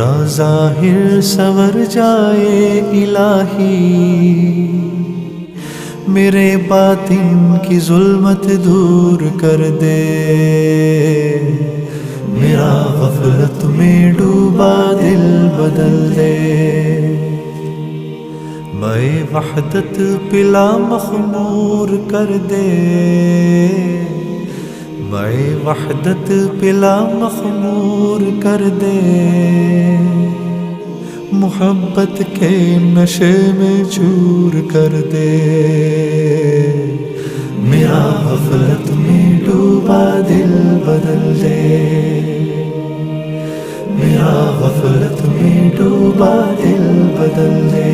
میرا ظاہر سنور جائے الہی، میرے باطن کی ظلمت دور کر دے، میرا غفلت میں ڈوبا دل بدل دے، میں وحدت پلا مخمور کر دے، میں وحدت پلا مخمور کر دے، محبت کے نشے میں چور کر دے، میرا غفلت میں ڈوبا دل بدل دے، میرا غفلت میں ڈوبا دل بدل دے۔